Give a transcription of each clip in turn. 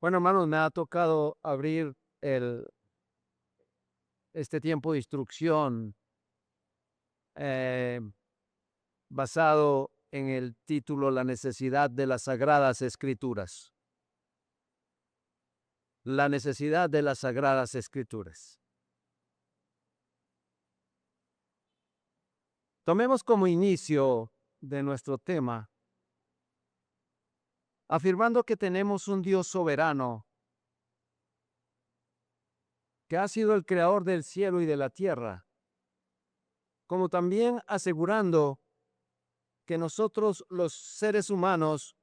Bueno, hermanos, me ha tocado abrir este tiempo de instrucción eh, basado en el título La necesidad de las Sagradas Escrituras. La necesidad de las Sagradas Escrituras. Tomemos como inicio de nuestro tema, afirmando que tenemos un Dios soberano, que ha sido el creador del cielo y de la tierra, como también asegurando que nosotros los seres humanos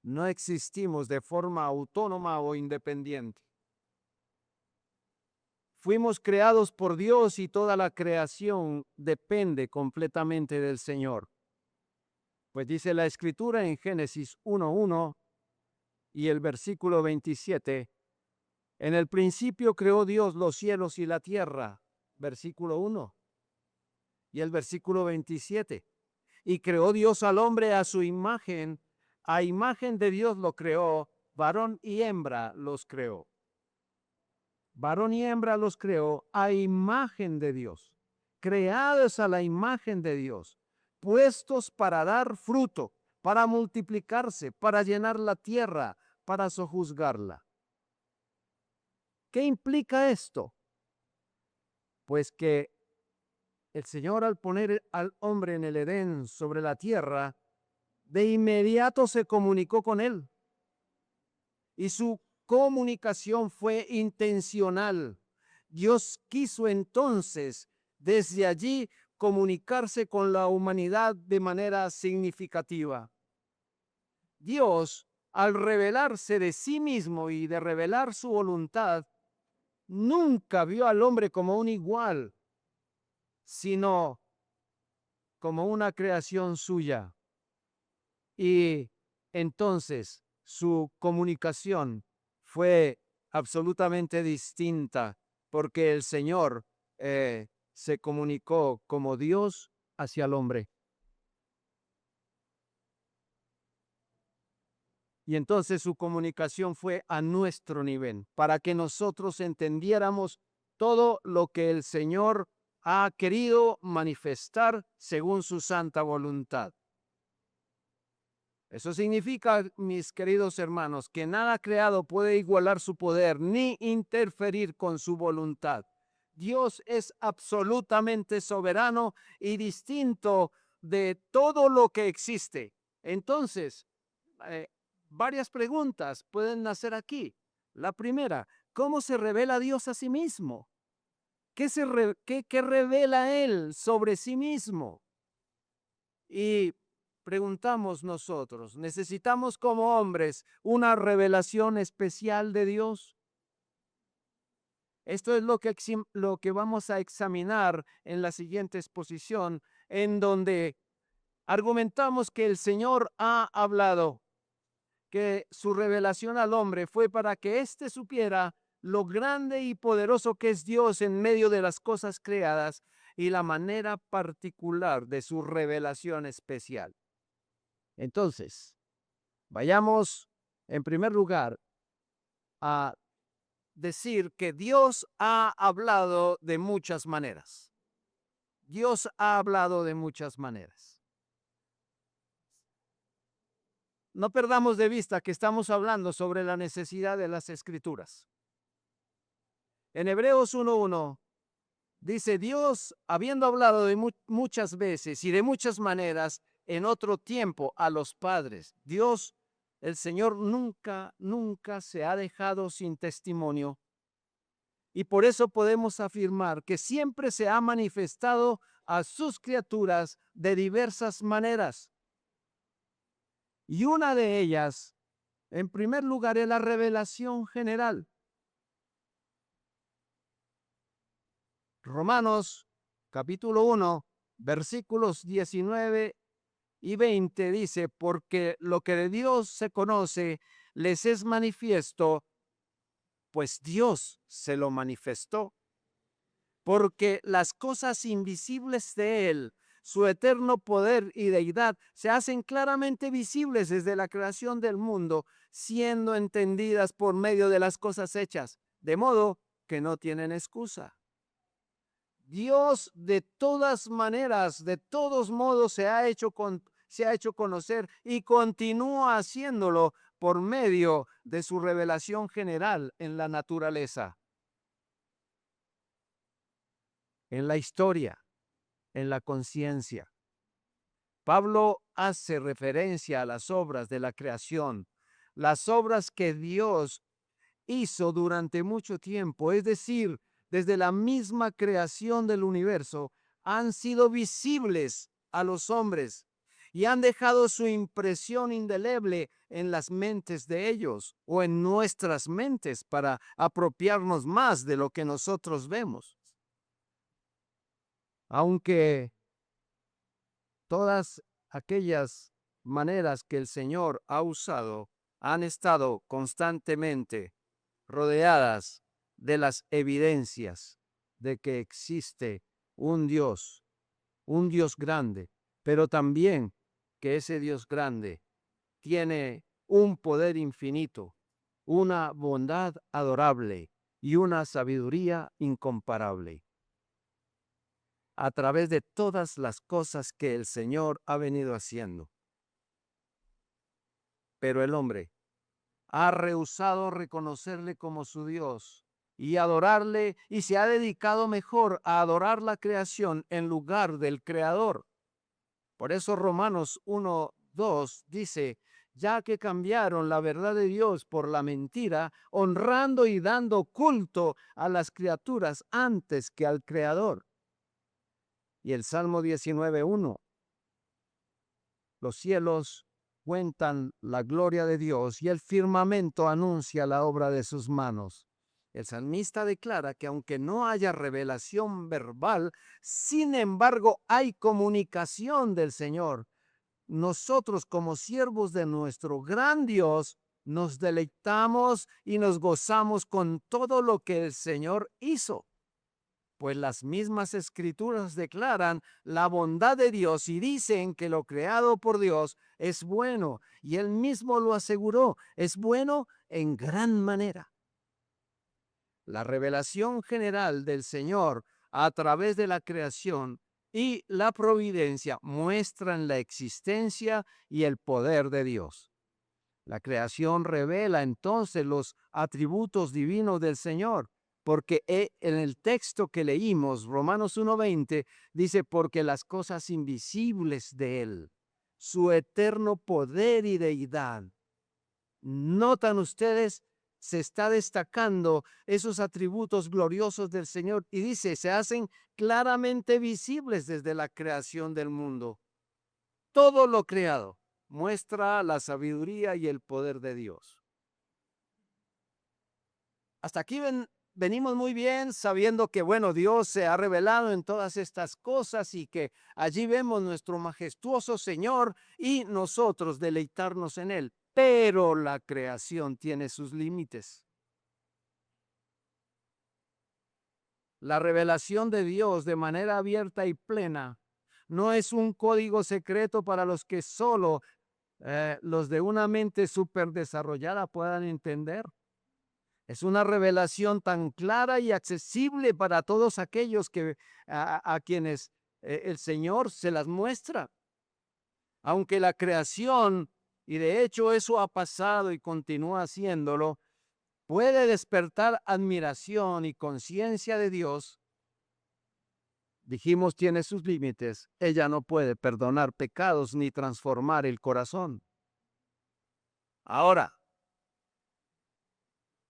no existimos de forma autónoma o independiente. Fuimos creados por Dios y toda la creación depende completamente del Señor. Pues dice la Escritura en Génesis 1:1 y el versículo 27, en el principio creó Dios los cielos y la tierra, versículo 1, y el versículo 27, y creó Dios al hombre a imagen de Dios lo creó, varón y hembra los creó. Varón y hembra los creó a imagen de Dios, creados a la imagen de Dios, puestos para dar fruto, para multiplicarse, para llenar la tierra, para sojuzgarla. ¿Qué implica esto? Pues que el Señor, al poner al hombre en el Edén sobre la tierra, de inmediato se comunicó con él. Y su comunicación fue intencional. Dios quiso entonces desde allí comunicarse con la humanidad de manera significativa. Dios, al revelarse de sí mismo y de revelar su voluntad, nunca vio al hombre como un igual, sino como una creación suya. Y entonces su comunicación fue absolutamente distinta porque el Señor se comunicó como Dios hacia el hombre. Y entonces su comunicación fue a nuestro nivel, para que nosotros entendiéramos todo lo que el Señor ha querido manifestar según su santa voluntad. Eso significa, mis queridos hermanos, que nada creado puede igualar su poder ni interferir con su voluntad. Dios es absolutamente soberano y distinto de todo lo que existe. Entonces, eh, varias preguntas pueden nacer aquí. La primera, ¿cómo se revela Dios a sí mismo? ¿Qué revela Él sobre sí mismo? Y preguntamos nosotros, ¿necesitamos como hombres una revelación especial de Dios? Esto es lo que vamos a examinar en la siguiente exposición, en donde argumentamos que el Señor ha hablado, que su revelación al hombre fue para que éste supiera lo grande y poderoso que es Dios en medio de las cosas creadas y la manera particular de su revelación especial. Entonces, vayamos en primer lugar a decir que Dios ha hablado de muchas maneras. Dios ha hablado de muchas maneras. No perdamos de vista que estamos hablando sobre la necesidad de las Escrituras. En Hebreos 1:1 dice, Dios, habiendo hablado de muchas veces y de muchas maneras en otro tiempo a los padres, Dios, el Señor nunca se ha dejado sin testimonio. Y por eso podemos afirmar que siempre se ha manifestado a sus criaturas de diversas maneras. Y una de ellas, en primer lugar, es la revelación general. Romanos capítulo 1, versículos 19 y 20 dice, porque lo que de Dios se conoce les es manifiesto, pues Dios se lo manifestó. Porque las cosas invisibles de Él, su eterno poder y deidad se hacen claramente visibles desde la creación del mundo, siendo entendidas por medio de las cosas hechas, de modo que no tienen excusa. Dios de todas maneras, de todos modos, se ha hecho conocer y continúa haciéndolo por medio de su revelación general en la naturaleza, en la historia, en la conciencia. Pablo hace referencia a las obras de la creación, las obras que Dios hizo durante mucho tiempo, es decir, desde la misma creación del universo, han sido visibles a los hombres y han dejado su impresión indeleble en las mentes de ellos o en nuestras mentes para apropiarnos más de lo que nosotros vemos. Aunque todas aquellas maneras que el Señor ha usado han estado constantemente rodeadas de las evidencias de que existe un Dios grande, pero también que ese Dios grande tiene un poder infinito, una bondad adorable y una sabiduría incomparable. A través de todas las cosas que el Señor ha venido haciendo. Pero el hombre ha rehusado reconocerle como su Dios y adorarle, y se ha dedicado mejor a adorar la creación en lugar del Creador. Por eso Romanos 1:2 dice, ya que cambiaron la verdad de Dios por la mentira, honrando y dando culto a las criaturas antes que al Creador. Y el Salmo 19:1, los cielos cuentan la gloria de Dios y el firmamento anuncia la obra de sus manos. El salmista declara que aunque no haya revelación verbal, sin embargo hay comunicación del Señor. Nosotros como siervos de nuestro gran Dios nos deleitamos y nos gozamos con todo lo que el Señor hizo. Pues las mismas escrituras declaran la bondad de Dios y dicen que lo creado por Dios es bueno, y Él mismo lo aseguró, es bueno en gran manera. La revelación general del Señor a través de la creación y la providencia muestran la existencia y el poder de Dios. La creación revela entonces los atributos divinos del Señor, porque en el texto que leímos, Romanos 1:20, dice, porque las cosas invisibles de Él, su eterno poder y deidad. ¿Notan ustedes? Se está destacando esos atributos gloriosos del Señor y dice, se hacen claramente visibles desde la creación del mundo. Todo lo creado muestra la sabiduría y el poder de Dios. Hasta aquí venimos muy bien sabiendo que, bueno, Dios se ha revelado en todas estas cosas y que allí vemos nuestro majestuoso Señor y nosotros deleitarnos en Él. Pero la creación tiene sus límites. La revelación de Dios de manera abierta y plena no es un código secreto para los que solo los de una mente súper desarrollada puedan entender. Es una revelación tan clara y accesible para todos aquellos a quienes el Señor se las muestra. Aunque la creación, y de hecho eso ha pasado y continúa haciéndolo, puede despertar admiración y conciencia de Dios, dijimos, tiene sus límites. Ella no puede perdonar pecados ni transformar el corazón. Ahora,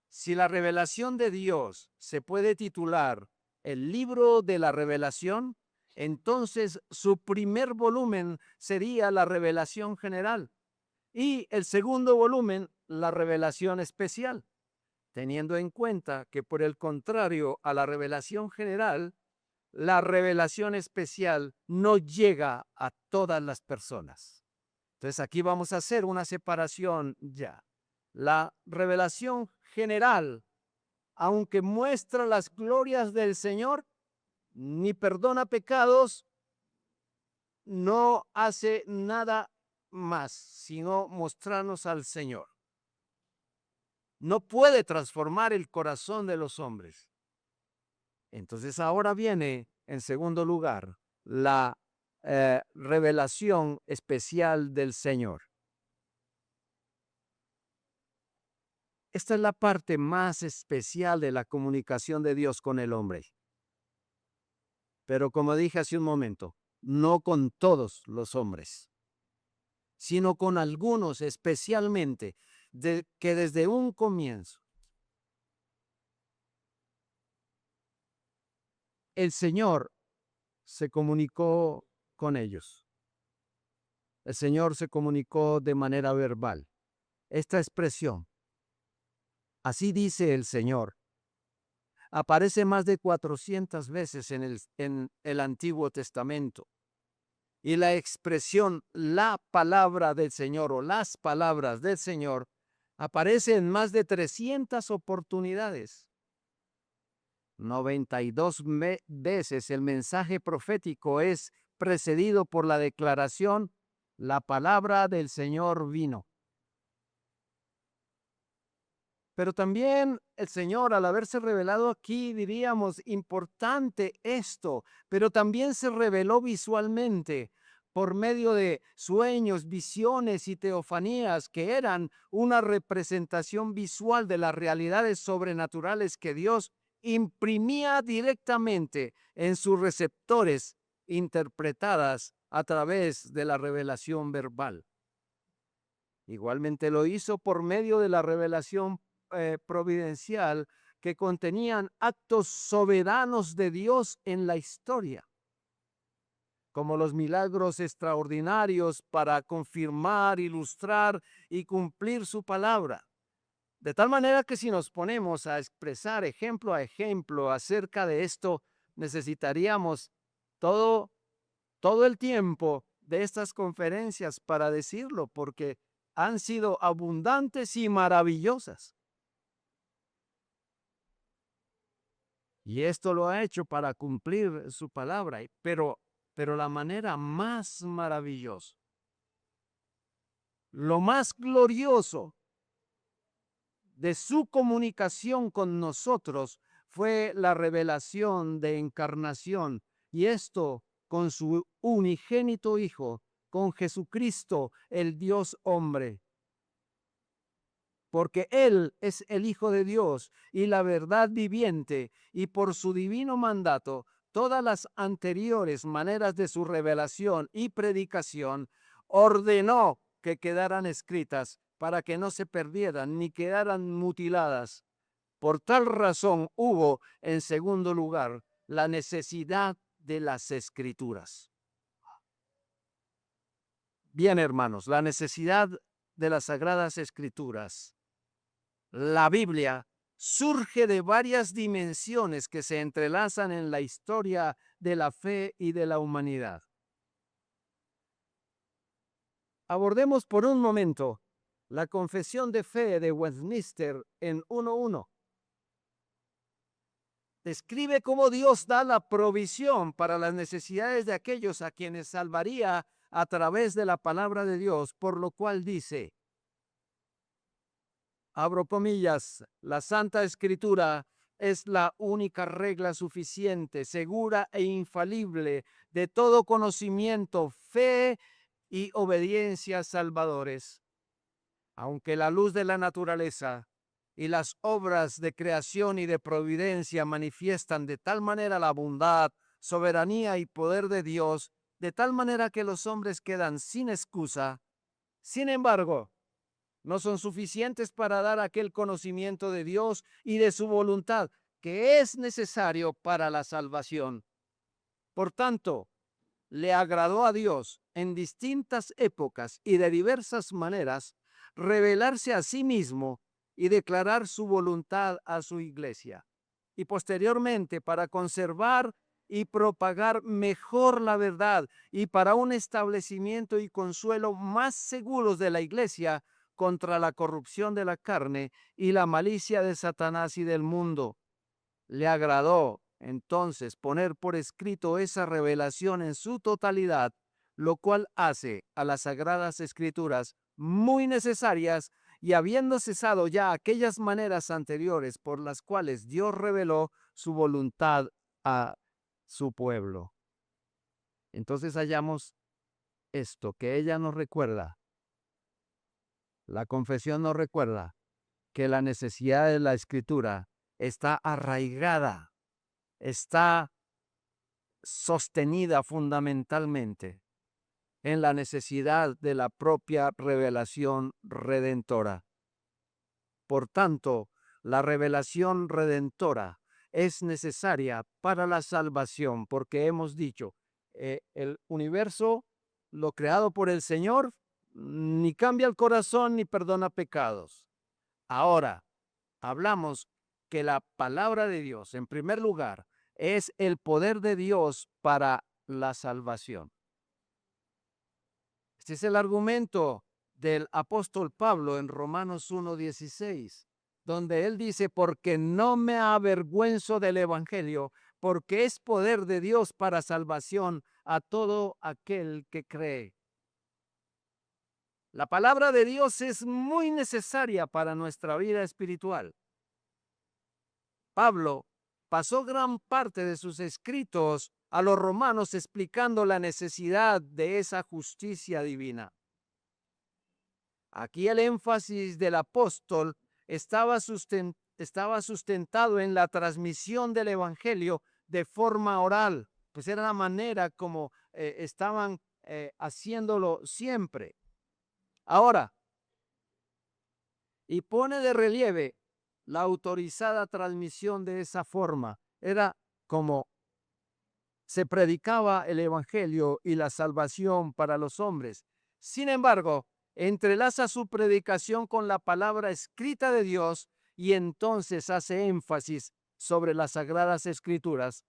si la revelación de Dios se puede titular el libro de la revelación, entonces su primer volumen sería la revelación general y el segundo volumen, la revelación especial, teniendo en cuenta que por el contrario a la revelación general, la revelación especial no llega a todas las personas. Entonces aquí vamos a hacer una separación ya. La revelación general, aunque muestra las glorias del Señor, ni perdona pecados, no hace nada más sino mostrarnos al Señor. No puede transformar el corazón de los hombres. Entonces ahora viene, en segundo lugar, la revelación especial del Señor. Esta es la parte más especial de la comunicación de Dios con el hombre. Pero como dije hace un momento, no con todos los hombres, sino con algunos especialmente, que desde un comienzo el Señor se comunicó con ellos. El Señor se comunicó de manera verbal. Esta expresión, así dice el Señor, aparece más de 400 veces en el Antiguo Testamento. Y la expresión la palabra del Señor o las palabras del Señor aparece en más de 300 oportunidades. 92 veces el mensaje profético es precedido por la declaración, la palabra del Señor vino. Pero también el Señor, al haberse revelado aquí, diríamos, importante esto, pero también se reveló visualmente por medio de sueños, visiones y teofanías que eran una representación visual de las realidades sobrenaturales que Dios imprimía directamente en sus receptores, interpretadas a través de la revelación verbal. Igualmente lo hizo por medio de la revelación providencial que contenían actos soberanos de Dios en la historia, como los milagros extraordinarios para confirmar, ilustrar y cumplir su palabra. De tal manera que si nos ponemos a expresar ejemplo a ejemplo acerca de esto, necesitaríamos todo el tiempo de estas conferencias para decirlo, porque han sido abundantes y maravillosas. Y esto lo ha hecho para cumplir su palabra, pero la manera más maravillosa, lo más glorioso de su comunicación con nosotros fue la revelación de encarnación, y esto con su unigénito Hijo, con Jesucristo, el Dios hombre. Porque Él es el Hijo de Dios y la verdad viviente, y por su divino mandato, todas las anteriores maneras de su revelación y predicación ordenó que quedaran escritas para que no se perdieran ni quedaran mutiladas. Por tal razón hubo, en segundo lugar, la necesidad de las Escrituras. Bien, hermanos, la necesidad de las Sagradas Escrituras. La Biblia surge de varias dimensiones que se entrelazan en la historia de la fe y de la humanidad. Abordemos por un momento la Confesión de Fe de Westminster en 1:1. Describe cómo Dios da la provisión para las necesidades de aquellos a quienes salvaría a través de la palabra de Dios, por lo cual dice, abro comillas, la Santa Escritura es la única regla suficiente, segura e infalible de todo conocimiento, fe y obediencia salvadores. Aunque la luz de la naturaleza y las obras de creación y de providencia manifiestan de tal manera la bondad, soberanía y poder de Dios, de tal manera que los hombres quedan sin excusa, sin embargo, no son suficientes para dar aquel conocimiento de Dios y de su voluntad que es necesario para la salvación. Por tanto, le agradó a Dios en distintas épocas y de diversas maneras revelarse a sí mismo y declarar su voluntad a su iglesia. Y posteriormente, para conservar y propagar mejor la verdad y para un establecimiento y consuelo más seguros de la iglesia contra la corrupción de la carne y la malicia de Satanás y del mundo. Le agradó entonces poner por escrito esa revelación en su totalidad, lo cual hace a las Sagradas Escrituras muy necesarias, y habiendo cesado ya aquellas maneras anteriores por las cuales Dios reveló su voluntad a su pueblo. Entonces hallamos esto, que ella nos recuerda, la confesión nos recuerda que la necesidad de la Escritura está arraigada, está sostenida fundamentalmente en la necesidad de la propia revelación redentora. Por tanto, la revelación redentora es necesaria para la salvación, porque hemos dicho, el universo, lo creado por el Señor, ni cambia el corazón ni perdona pecados. Ahora, hablamos que la palabra de Dios, en primer lugar, es el poder de Dios para la salvación. Este es el argumento del apóstol Pablo en Romanos 1:16, donde él dice, porque no me avergüenzo del evangelio, porque es poder de Dios para salvación a todo aquel que cree. La palabra de Dios es muy necesaria para nuestra vida espiritual. Pablo pasó gran parte de sus escritos a los romanos explicando la necesidad de esa justicia divina. Aquí el énfasis del apóstol estaba sustentado en la transmisión del evangelio de forma oral, pues era la manera como estaban haciéndolo siempre. Ahora, y pone de relieve la autorizada transmisión de esa forma. Era como se predicaba el evangelio y la salvación para los hombres. Sin embargo, entrelaza su predicación con la palabra escrita de Dios y entonces hace énfasis sobre las Sagradas Escrituras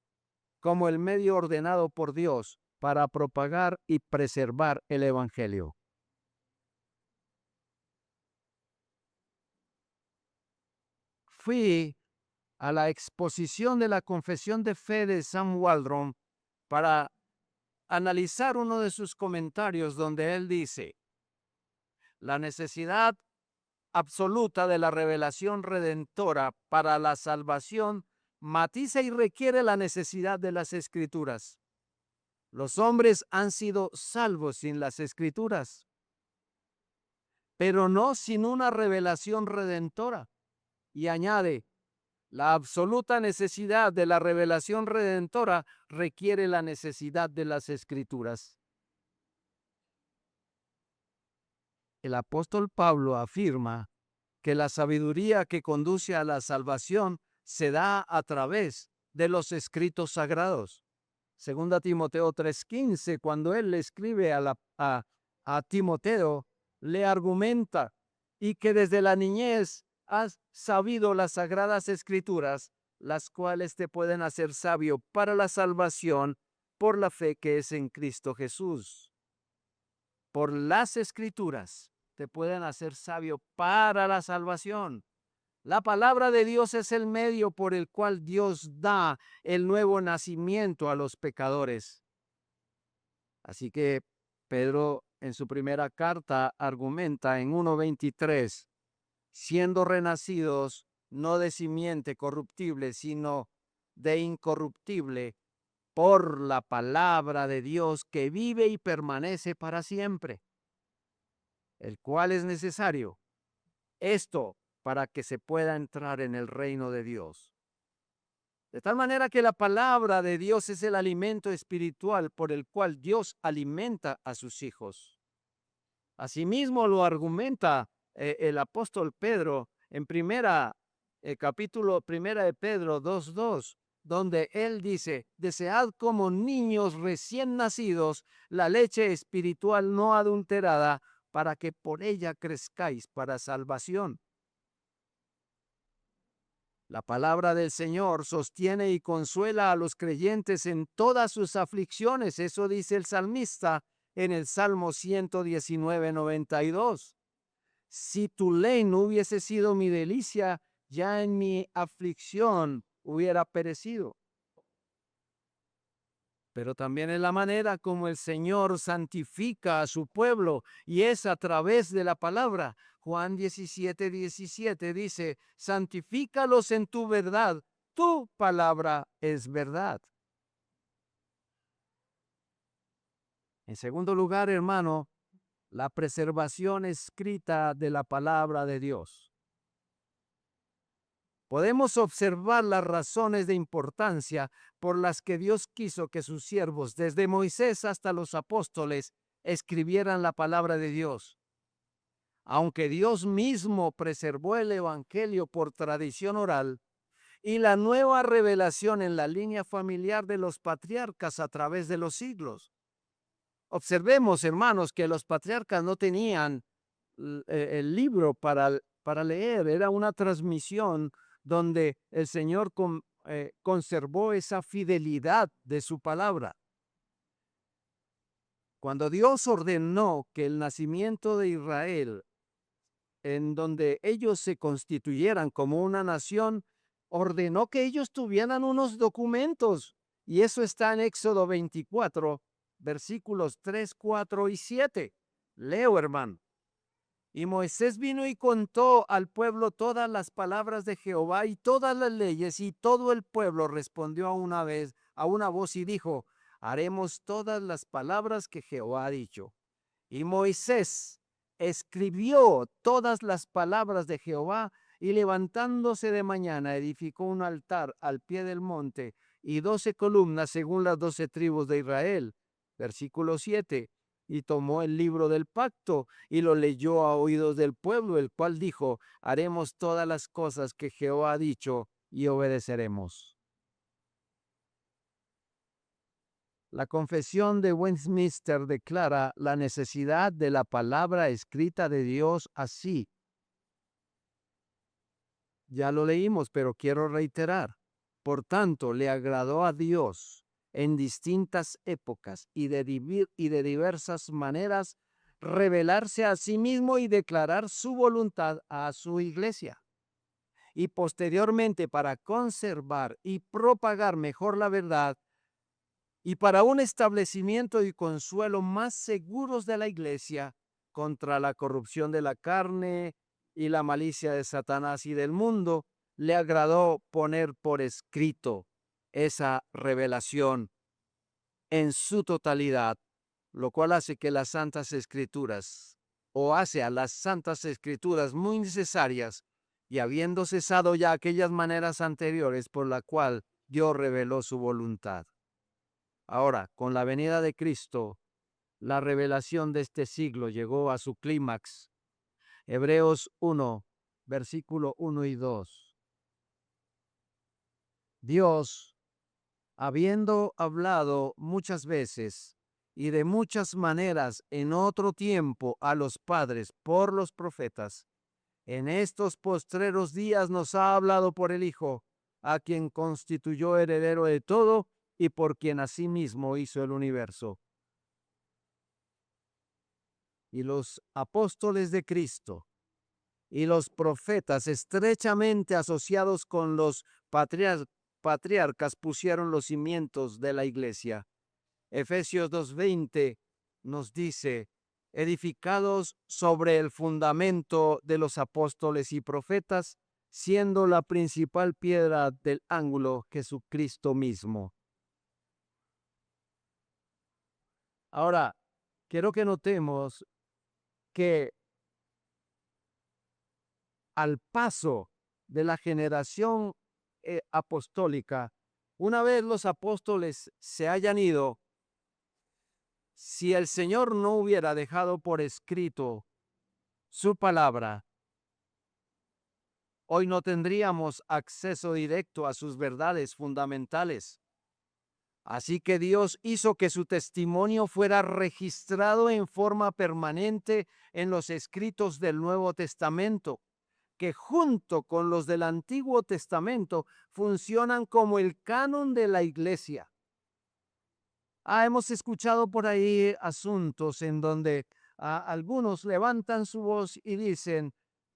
como el medio ordenado por Dios para propagar y preservar el evangelio. Fui a la exposición de la Confesión de Fe de Sam Waldron para analizar uno de sus comentarios donde él dice, la necesidad absoluta de la revelación redentora para la salvación matiza y requiere la necesidad de las Escrituras. Los hombres han sido salvos sin las Escrituras, pero no sin una revelación redentora. Y añade, la absoluta necesidad de la revelación redentora requiere la necesidad de las Escrituras. El apóstol Pablo afirma que la sabiduría que conduce a la salvación se da a través de los escritos sagrados. Segunda Timoteo 3:15, cuando él le escribe a Timoteo, le argumenta, y que desde la niñez has sabido las sagradas escrituras, las cuales te pueden hacer sabio para la salvación por la fe que es en Cristo Jesús. Por las escrituras te pueden hacer sabio para la salvación. La palabra de Dios es el medio por el cual Dios da el nuevo nacimiento a los pecadores. Así que Pedro en su primera carta argumenta en 1:23, siendo renacidos no de simiente corruptible, sino de incorruptible, por la palabra de Dios que vive y permanece para siempre, el cual es necesario. Esto para que se pueda entrar en el reino de Dios. De tal manera que la palabra de Dios es el alimento espiritual por el cual Dios alimenta a sus hijos. Asimismo lo argumenta el apóstol Pedro en capítulo 1 de Pedro 2:2, donde él dice, desead como niños recién nacidos la leche espiritual no adulterada, para que por ella crezcáis para salvación. La palabra del Señor sostiene y consuela a los creyentes en todas sus aflicciones. Eso dice el salmista en el Salmo 119:92. Si tu ley no hubiese sido mi delicia, ya en mi aflicción hubiera perecido. pero también es la manera como el Señor santifica a su pueblo y es a través de la palabra. Juan 17:17 dice, santifícalos en tu verdad, tu palabra es verdad. En segundo lugar, hermano, la preservación escrita de la palabra de Dios. Podemos observar las razones de importancia por las que Dios quiso que sus siervos, desde Moisés hasta los apóstoles, escribieran la palabra de Dios. Aunque Dios mismo preservó el Evangelio por tradición oral y la nueva revelación en la línea familiar de los patriarcas a través de los siglos. Observemos, hermanos, que los patriarcas no tenían el libro para leer, era una transmisión donde el Señor conservó esa fidelidad de su palabra. Cuando Dios ordenó que el nacimiento de Israel, en donde ellos se constituyeran como una nación, ordenó que ellos tuvieran unos documentos. Y eso está en Éxodo 24, versículos 3, 4 y 7. Leo, hermano. Y Moisés vino y contó al pueblo todas las palabras de Jehová y todas las leyes, y todo el pueblo respondió a una vez, a una voz, y dijo, haremos todas las palabras que Jehová ha dicho. Y Moisés escribió todas las palabras de Jehová, y levantándose de mañana edificó un altar al pie del monte y 12 columnas según las 12 tribus de Israel. Versículo 7. Y tomó el libro del pacto y lo leyó a oídos del pueblo, el cual dijo, haremos todas las cosas que Jehová ha dicho y obedeceremos. La Confesión de Westminster declara la necesidad de la palabra escrita de Dios así. Ya lo leímos, pero quiero reiterar. Por tanto, le agradó a Dios en distintas épocas y de diversas maneras revelarse a sí mismo y declarar su voluntad a su iglesia. Y posteriormente, para conservar y propagar mejor la verdad, y para un establecimiento y consuelo más seguros de la iglesia contra la corrupción de la carne y la malicia de Satanás y del mundo, le agradó poner por escrito esa revelación en su totalidad, lo cual hace que las Santas Escrituras, o hace a las Santas Escrituras muy necesarias, y habiendo cesado ya aquellas maneras anteriores por la cual Dios reveló su voluntad. Ahora, con la venida de Cristo, la revelación de este siglo llegó a su clímax. Hebreos 1, versículo 1 y 2. Dios, habiendo hablado muchas veces y de muchas maneras en otro tiempo a los padres por los profetas, en estos postreros días nos ha hablado por el Hijo, a quien constituyó heredero de todo y por quien asimismo hizo el universo. Y los apóstoles de Cristo y los profetas estrechamente asociados con los patriarcas pusieron los cimientos de la iglesia. Efesios 2:20 nos dice, edificados sobre el fundamento de los apóstoles y profetas, siendo la principal piedra del ángulo Jesucristo mismo. Ahora, quiero que notemos que al paso de la generación apostólica, una vez los apóstoles se hayan ido, si el Señor no hubiera dejado por escrito su palabra, hoy no tendríamos acceso directo a sus verdades fundamentales. Así que Dios hizo que su testimonio fuera registrado en forma permanente en los escritos del Nuevo Testamento, que junto con los del Antiguo Testamento funcionan como el canon de la iglesia. Hemos escuchado por ahí asuntos en donde algunos levantan su voz y dicen,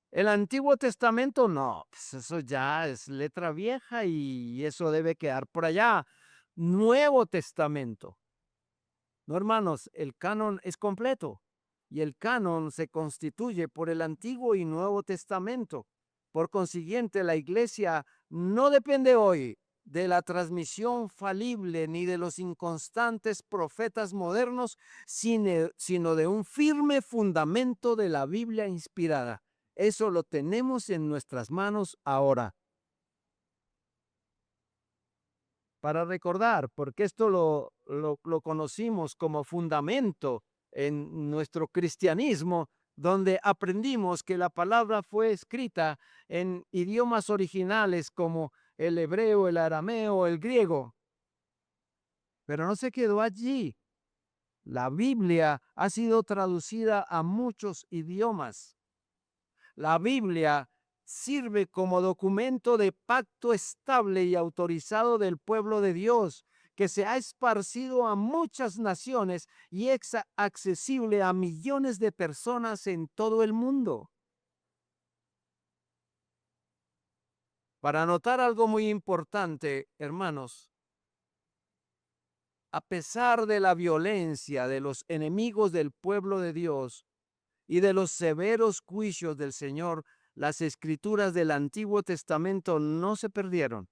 el Antiguo Testamento no, pues eso ya es letra vieja y eso debe quedar por allá. Nuevo Testamento. No, hermanos, el canon es completo y el canon se constituye por el Antiguo y Nuevo Testamento. Por consiguiente, la iglesia no depende hoy de la transmisión falible ni de los inconstantes profetas modernos, sino de un firme fundamento de la Biblia inspirada. Eso lo tenemos en nuestras manos ahora. Para recordar, porque esto lo conocimos como fundamento en nuestro cristianismo, donde aprendimos que la palabra fue escrita en idiomas originales como el hebreo, el arameo, el griego. Pero no se quedó allí. La Biblia ha sido traducida a muchos idiomas. La Biblia sirve como documento de pacto estable y autorizado del pueblo de Dios, que se ha esparcido a muchas naciones y es accesible a millones de personas en todo el mundo. Para notar algo muy importante, hermanos, a pesar de la violencia de los enemigos del pueblo de Dios y de los severos juicios del Señor, las escrituras del Antiguo Testamento no se perdieron,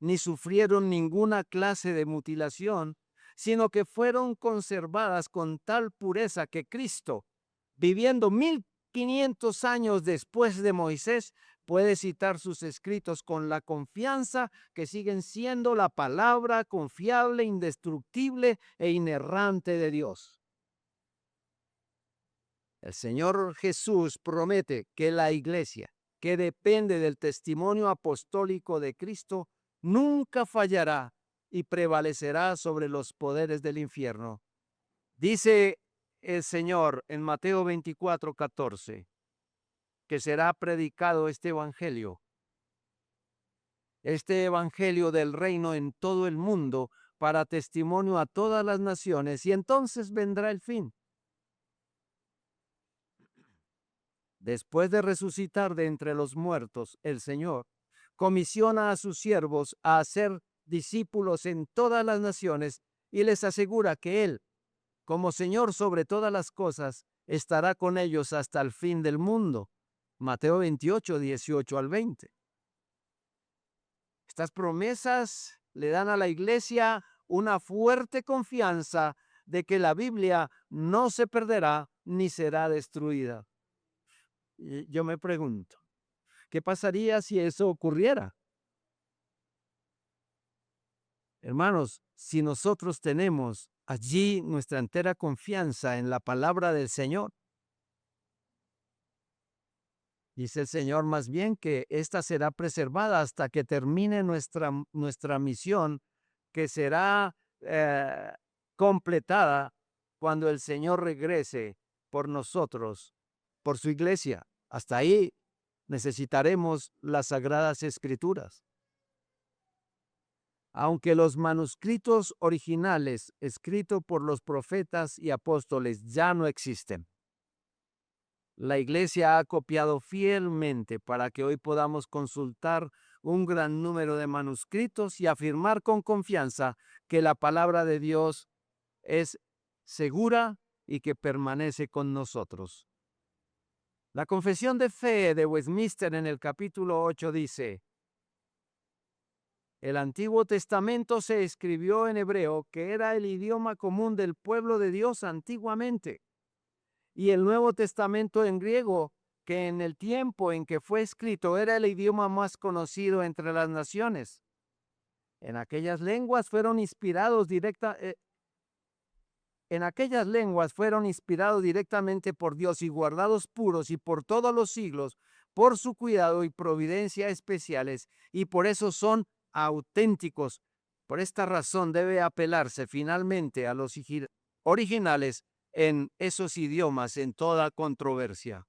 ni sufrieron ninguna clase de mutilación, sino que fueron conservadas con tal pureza que Cristo, viviendo 1500 años después de Moisés, puede citar sus escritos con la confianza que siguen siendo la palabra confiable, indestructible e inerrante de Dios. El Señor Jesús promete que la iglesia, que depende del testimonio apostólico de Cristo, nunca fallará y prevalecerá sobre los poderes del infierno. Dice el Señor en Mateo 24:14, que será predicado este evangelio del reino en todo el mundo para testimonio a todas las naciones, y entonces vendrá el fin. Después de resucitar de entre los muertos, el Señor comisiona a sus siervos a hacer discípulos en todas las naciones y les asegura que Él, como Señor sobre todas las cosas, estará con ellos hasta el fin del mundo. Mateo 28, 18 al 20. Estas promesas le dan a la iglesia una fuerte confianza de que la Biblia no se perderá ni será destruida. Y yo me pregunto, ¿qué pasaría si eso ocurriera? Hermanos, si nosotros tenemos allí nuestra entera confianza en la palabra del Señor, dice el Señor más bien que ésta será preservada hasta que termine nuestra misión, que será completada cuando el Señor regrese por nosotros, por su iglesia. Hasta ahí necesitaremos las Sagradas Escrituras. Aunque los manuscritos originales escritos por los profetas y apóstoles ya no existen, la iglesia ha copiado fielmente para que hoy podamos consultar un gran número de manuscritos y afirmar con confianza que la palabra de Dios es segura y que permanece con nosotros. La Confesión de Fe de Westminster en el capítulo 8 dice: el Antiguo Testamento se escribió en hebreo, que era el idioma común del pueblo de Dios antiguamente, y el Nuevo Testamento en griego, que en el tiempo en que fue escrito era el idioma más conocido entre las naciones. En aquellas lenguas fueron inspirados directamente por Dios y guardados puros y por todos los siglos por su cuidado y providencia especiales, y por eso son auténticos. Por esta razón debe apelarse finalmente a los originales en esos idiomas en toda controversia.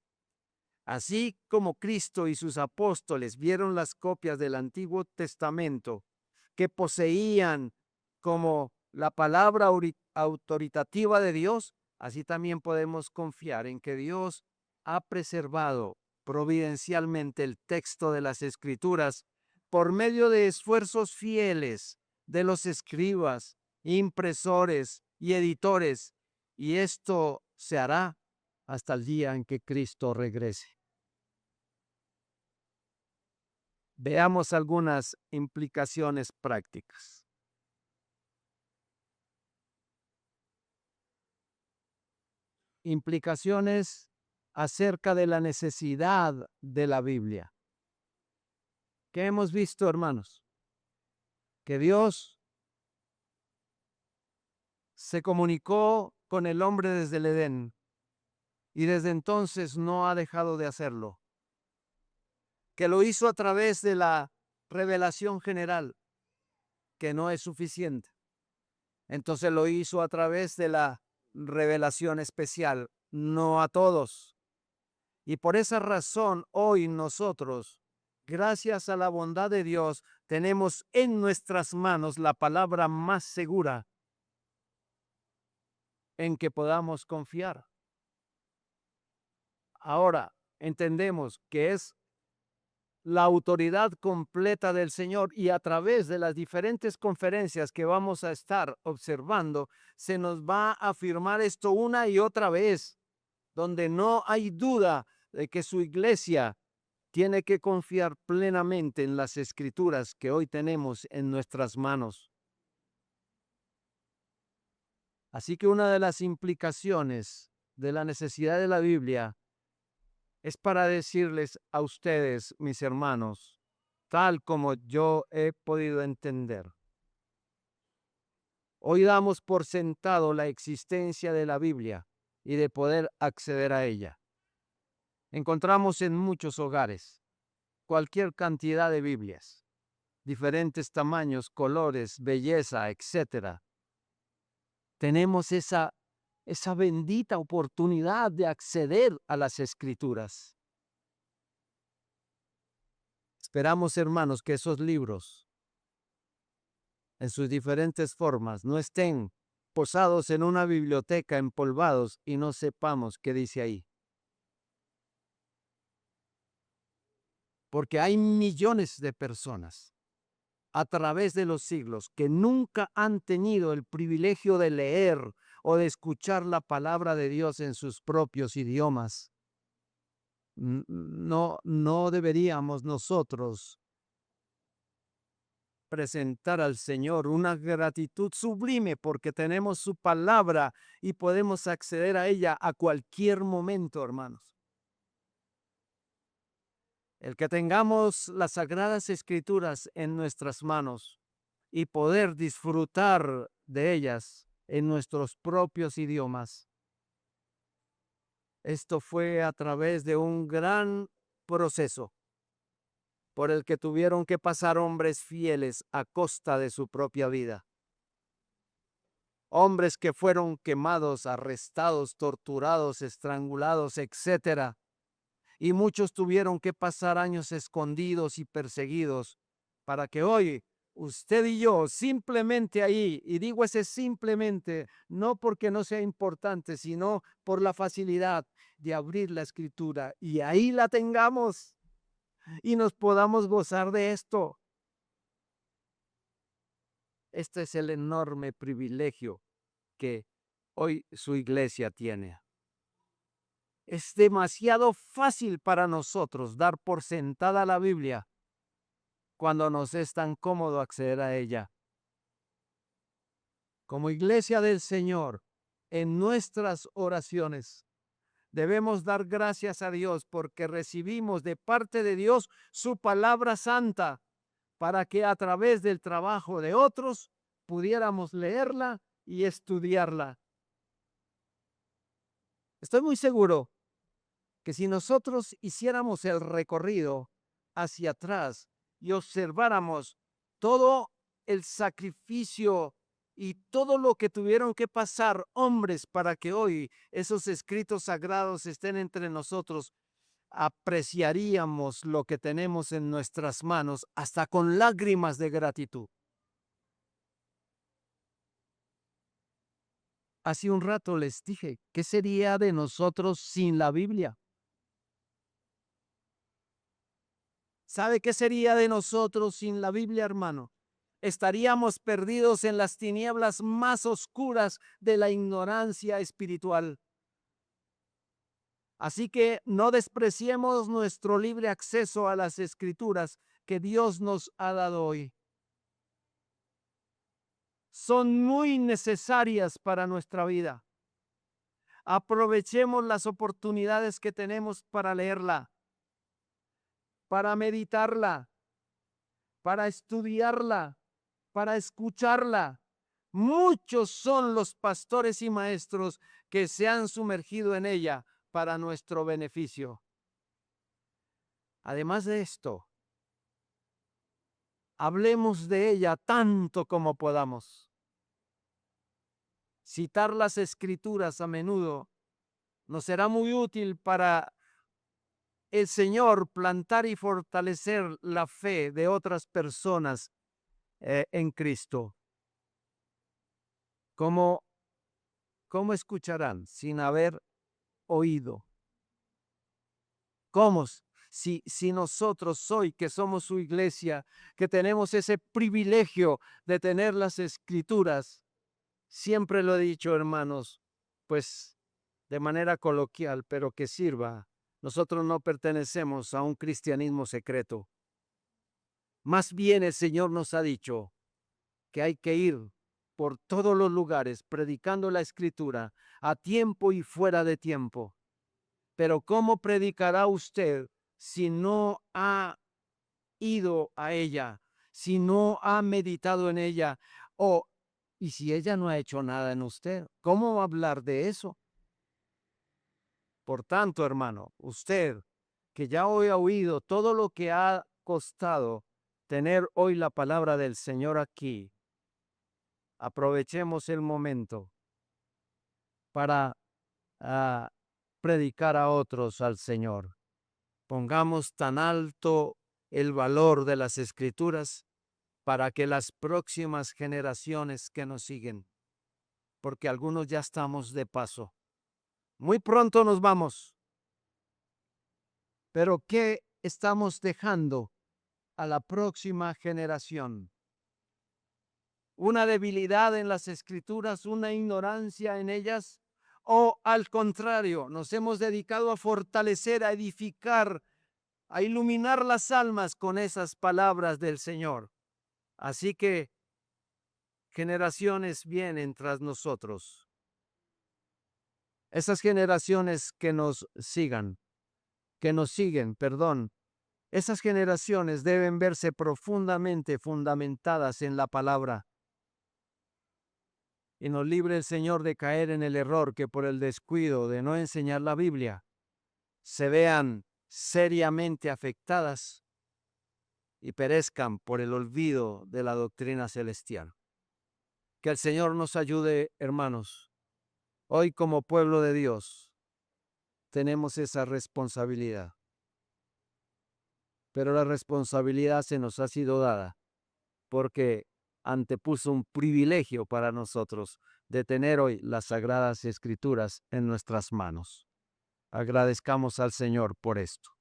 Así como Cristo y sus apóstoles vieron las copias del Antiguo Testamento que poseían como la palabra autoritativa de Dios, así también podemos confiar en que Dios ha preservado providencialmente el texto de las Escrituras por medio de esfuerzos fieles de los escribas, impresores y editores, y esto se hará hasta el día en que Cristo regrese. Veamos algunas implicaciones prácticas. Implicaciones acerca de la necesidad de la Biblia. ¿Qué hemos visto, hermanos? Que Dios se comunicó con el hombre desde el Edén y desde entonces no ha dejado de hacerlo. Que lo hizo a través de la revelación general, que no es suficiente. Entonces lo hizo a través de la revelación especial, no a todos. Y por esa razón, hoy nosotros, gracias a la bondad de Dios, tenemos en nuestras manos la palabra más segura en que podamos confiar. Ahora entendemos que es la autoridad completa del Señor, y a través de las diferentes conferencias que vamos a estar observando, se nos va a afirmar esto una y otra vez, donde no hay duda de que su iglesia tiene que confiar plenamente en las escrituras que hoy tenemos en nuestras manos. Así que una de las implicaciones de la necesidad de la Biblia es para decirles a ustedes, mis hermanos, tal como yo he podido entender. Hoy damos por sentado la existencia de la Biblia y de poder acceder a ella. Encontramos en muchos hogares cualquier cantidad de Biblias, diferentes tamaños, colores, belleza, etc. Tenemos esa bendita oportunidad de acceder a las Escrituras. Esperamos, hermanos, que esos libros, en sus diferentes formas, no estén posados en una biblioteca, empolvados, y no sepamos qué dice ahí. Porque hay millones de personas a través de los siglos que nunca han tenido el privilegio de leer o de escuchar la palabra de Dios en sus propios idiomas. No deberíamos nosotros presentar al Señor una gratitud sublime porque tenemos su palabra y podemos acceder a ella a cualquier momento, hermanos. El que tengamos las sagradas escrituras en nuestras manos y poder disfrutar de ellas en nuestros propios idiomas. Esto fue a través de un gran proceso por el que tuvieron que pasar hombres fieles a costa de su propia vida. Hombres que fueron quemados, arrestados, torturados, estrangulados, etc. Y muchos tuvieron que pasar años escondidos y perseguidos para que hoy usted y yo simplemente ahí, y digo ese simplemente, no porque no sea importante, sino por la facilidad de abrir la escritura y ahí la tengamos y nos podamos gozar de esto. Este es el enorme privilegio que hoy su iglesia tiene. Es demasiado fácil para nosotros dar por sentada la Biblia cuando nos es tan cómodo acceder a ella. Como iglesia del Señor, en nuestras oraciones, debemos dar gracias a Dios porque recibimos de parte de Dios su palabra santa para que a través del trabajo de otros pudiéramos leerla y estudiarla. Estoy muy seguro que si nosotros hiciéramos el recorrido hacia atrás y observáramos todo el sacrificio y todo lo que tuvieron que pasar hombres para que hoy esos escritos sagrados estén entre nosotros, apreciaríamos lo que tenemos en nuestras manos hasta con lágrimas de gratitud. Hace un rato les dije, ¿qué sería de nosotros sin la Biblia? ¿Sabe qué sería de nosotros sin la Biblia, hermano? estaríamos perdidos en las tinieblas más oscuras de la ignorancia espiritual. Así que no despreciemos nuestro libre acceso a las Escrituras que Dios nos ha dado hoy. Son muy necesarias para nuestra vida. Aprovechemos las oportunidades que tenemos para leerla, para meditarla, para estudiarla, para escucharla. Muchos son los pastores y maestros que se han sumergido en ella para nuestro beneficio. Además de esto, hablemos de ella tanto como podamos. Citar las Escrituras a menudo nos será muy útil para el Señor plantar y fortalecer la fe de otras personas en Cristo. ¿Cómo escucharán sin haber oído? ¿Cómo? Si nosotros hoy que somos su iglesia, que tenemos ese privilegio de tener las Escrituras, siempre lo he dicho, hermanos, pues de manera coloquial, pero que sirva. Nosotros no pertenecemos a un cristianismo secreto. Más bien el Señor nos ha dicho que hay que ir por todos los lugares predicando la Escritura a tiempo y fuera de tiempo. Pero ¿cómo predicará usted si no ha ido a ella, si no ha meditado en ella? Y si ella no ha hecho nada en usted, ¿cómo va a hablar de eso? Por tanto, hermano, usted que ya hoy ha oído todo lo que ha costado tener hoy la palabra del Señor aquí, aprovechemos el momento para predicar a otros al Señor. Pongamos tan alto el valor de las Escrituras para que las próximas generaciones que nos siguen, porque algunos ya estamos de paso, muy pronto nos vamos, pero ¿qué estamos dejando a la próxima generación? ¿Una debilidad en las Escrituras, una ignorancia en ellas? ¿O al contrario, nos hemos dedicado a fortalecer, a edificar, a iluminar las almas con esas palabras del Señor? Así que generaciones vienen tras nosotros. Esas generaciones que nos siguen, esas generaciones deben verse profundamente fundamentadas en la palabra. Y nos libre el Señor de caer en el error que por el descuido de no enseñar la Biblia se vean seriamente afectadas y perezcan por el olvido de la doctrina celestial. Que el Señor nos ayude, hermanos. Hoy como pueblo de Dios tenemos esa responsabilidad. Pero la responsabilidad se nos ha sido dada porque antepuso un privilegio para nosotros de tener hoy las Sagradas Escrituras en nuestras manos. Agradezcamos al Señor por esto.